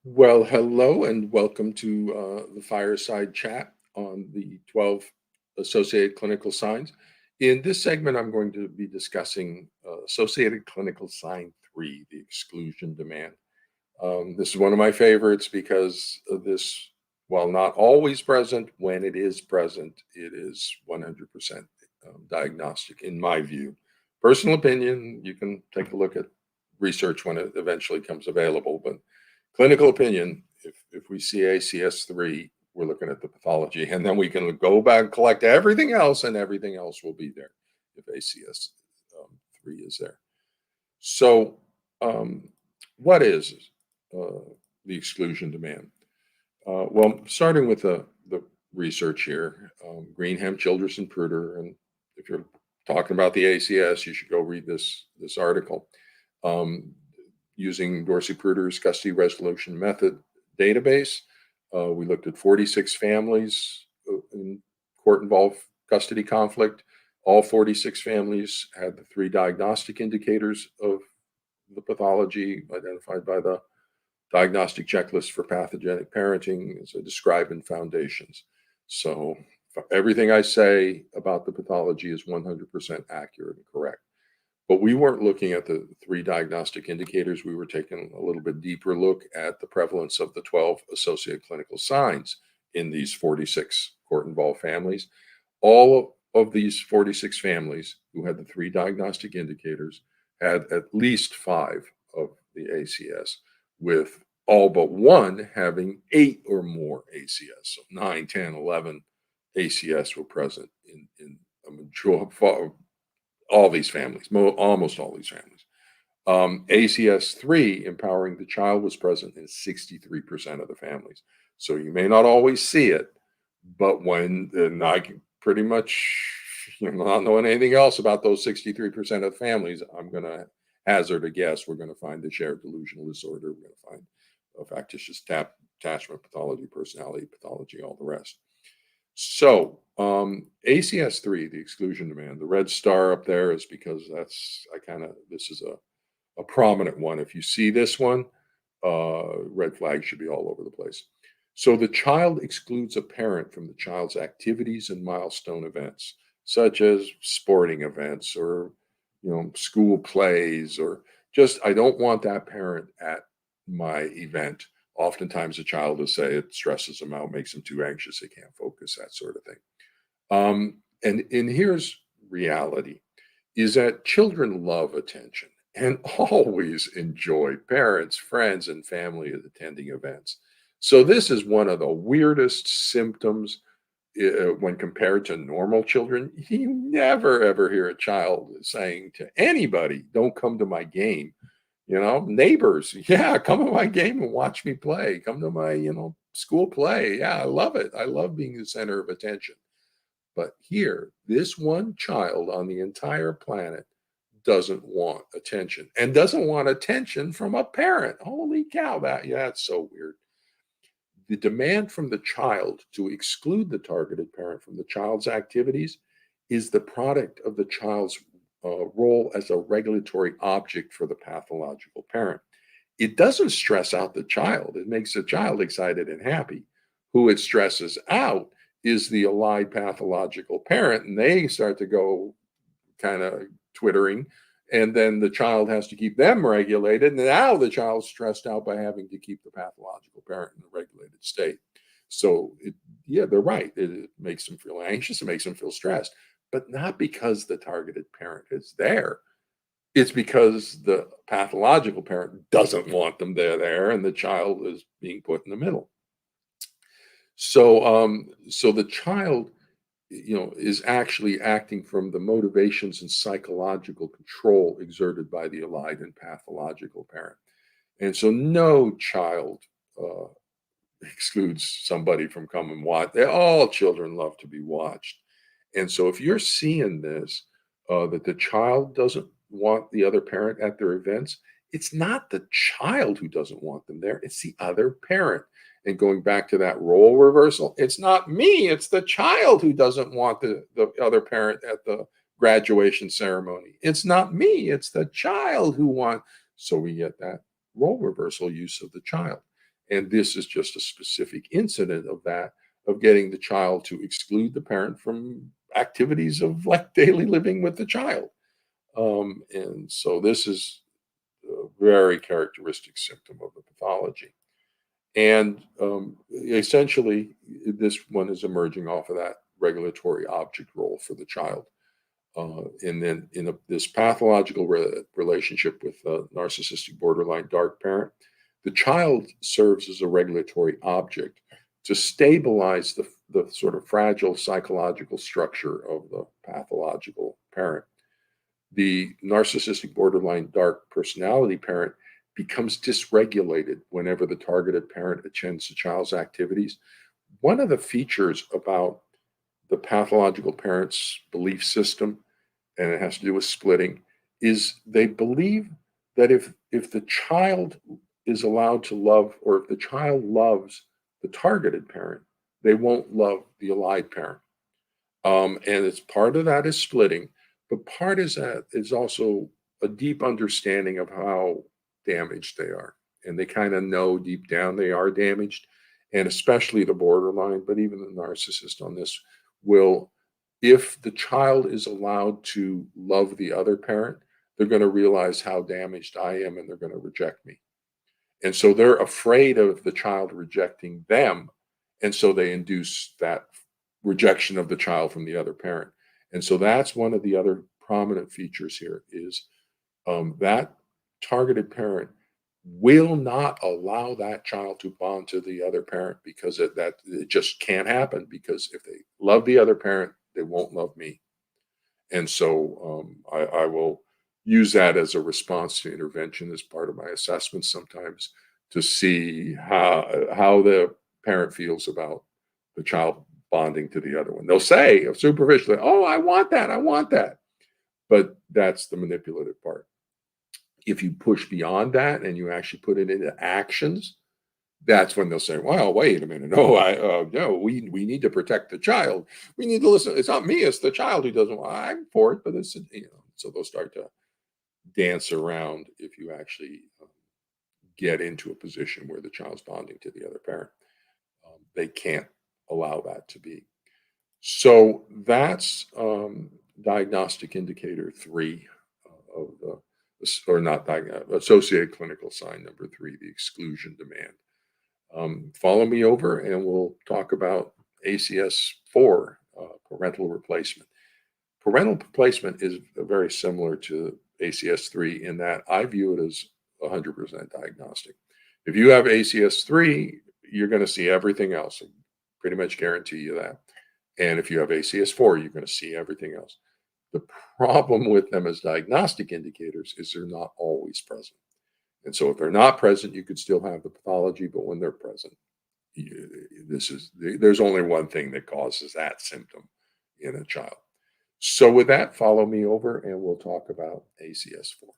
Well, hello and welcome to the fireside chat on the 12 associated clinical signs. In this segment, I'm going to be discussing associated clinical sign 3, the exclusion demand. This is one of my favorites because of this, while not always present, when it is present, it is 100% diagnostic, in my view. Personal opinion, you can take a look at research when it eventually comes available, but clinical opinion, if we see ACS3, we're looking at the pathology, and then we can go back and collect everything else, and everything else will be there if ACS3 is there. So, um, what is uh, the exclusion demand? Well, starting with the research here, Greenham, Childress, and Pruder, and if you're talking about the ACS, you should go read this article. Um, Using Dorsey-Pruder's custody resolution method database, we looked at 46 families in court-involved custody conflict. All 46 families had the 3 diagnostic indicators of the pathology identified by the diagnostic checklist for pathogenic parenting as described in Foundations. So everything I say about the pathology is 100% accurate and correct. But we weren't looking at the 3 diagnostic indicators. We were taking a little bit deeper look at the prevalence of the 12 associated clinical signs in these 46 court-involved families. All of these 46 families who had the 3 diagnostic indicators had at least 5 of the ACS, with all but one having 8 or more ACS. So 9, 10, 11 ACS were present in a majority, all these families, almost all these families. ACS3, empowering the child, was present in 63% of the families. So you may not always see it, but and I can pretty much, not knowing anything else about those 63% of families, I'm going to hazard a guess. We're going to find the shared delusional disorder. We're going to find a factitious attachment pathology, personality pathology, all the rest. So ACS3, the exclusion demand, the red star up there is because this is a prominent one. If you see this one, red flag should be all over the place. So the child excludes a parent from the child's activities and milestone events, such as sporting events or school plays, or just I don't want that parent at my event. Oftentimes a child will say it stresses them out, makes them too anxious, they can't focus, that sort of thing. And here's reality is that children love attention and always enjoy parents, friends, and family attending events. So this is one of the weirdest symptoms when compared to normal children. You never ever hear a child saying to anybody, "Don't come to my game." Neighbors, yeah, come to my game and watch me play. Come to my, school play. Yeah, I love it. I love being the center of attention. But here, this one child on the entire planet doesn't want attention and doesn't want attention from a parent. Holy cow, that's so weird. The demand from the child to exclude the targeted parent from the child's activities is the product of the child's role as a regulatory object for the pathological parent. It doesn't stress out the child, it makes the child excited and happy. Who it stresses out is the allied pathological parent, and they start to go kind of twittering, and then the child has to keep them regulated, and now the child's stressed out by having to keep the pathological parent in a regulated state. So yeah, they're right, it makes them feel anxious, it makes them feel stressed, but not because the targeted parent is there. It's because the pathological parent doesn't want them there, and the child is being put in the middle. So the child, is actually acting from the motivations and psychological control exerted by the allied and pathological parent. And so no child uh, excludes somebody from coming watch. All children love to be watched. And so if you're seeing this, that the child doesn't want the other parent at their events, it's not the child who doesn't want them there, it's the other parent. And going back to that role reversal, it's not me, it's the child who doesn't want the other parent at the graduation ceremony. It's not me, it's the child who wants. So we get that role reversal use of the child. And this is just a specific incident of that, of getting the child to exclude the parent from activities of like daily living with the child. And so this is a very characteristic symptom of the pathology. And essentially, this one is emerging off of that regulatory object role for the child. And then in this pathological relationship with a narcissistic borderline dark parent, the child serves as a regulatory object to stabilize the sort of fragile psychological structure of the pathological parent. The narcissistic borderline dark personality parent becomes dysregulated whenever the targeted parent attends the child's activities. One of the features about the pathological parent's belief system, and it has to do with splitting, is they believe that if the child is allowed to love, or if the child loves the targeted parent, they won't love the allied parent. And it's part of that is splitting, but part is that is also a deep understanding of how damaged they are. And they kind of know deep down they are damaged. And especially the borderline, but even the narcissist on this will, if the child is allowed to love the other parent, they're going to realize how damaged I am and they're going to reject me. And so they're afraid of the child rejecting them. And so they induce that rejection of the child from the other parent. And so that's one of the other prominent features here is that targeted parent will not allow that child to bond to the other parent because it just can't happen, because if they love the other parent, they won't love me. And so I will use that as a response to intervention as part of my assessment sometimes to see how the parent feels about the child bonding to the other one. They'll say superficially, "Oh, I want that. I want that." But that's the manipulative part. If you push beyond that and you actually put it into actions, that's when they'll say, "Well, wait a minute. No, no, we need to protect the child. We need to listen. It's not me. It's the child who doesn't want. I'm for it, but it's So they'll start to dance around if you actually get into a position where the child's bonding to the other parent. They can't allow that to be. So that's diagnostic indicator 3 of the, or not associated clinical sign number 3, the exclusion demand. Follow me over and we'll talk about ACS 4, parental replacement. Parental placement is very similar to ACS 3 in that I view it as 100% diagnostic. If you have ACS 3, you're going to see everything else. I pretty much guarantee you that. And if you have ACS 4, you're going to see everything else. The problem with them as diagnostic indicators is they're not always present. And so if they're not present, you could still have the pathology, but when they're present, there's only one thing that causes that symptom in a child. So with that, follow me over and we'll talk about ACS 4.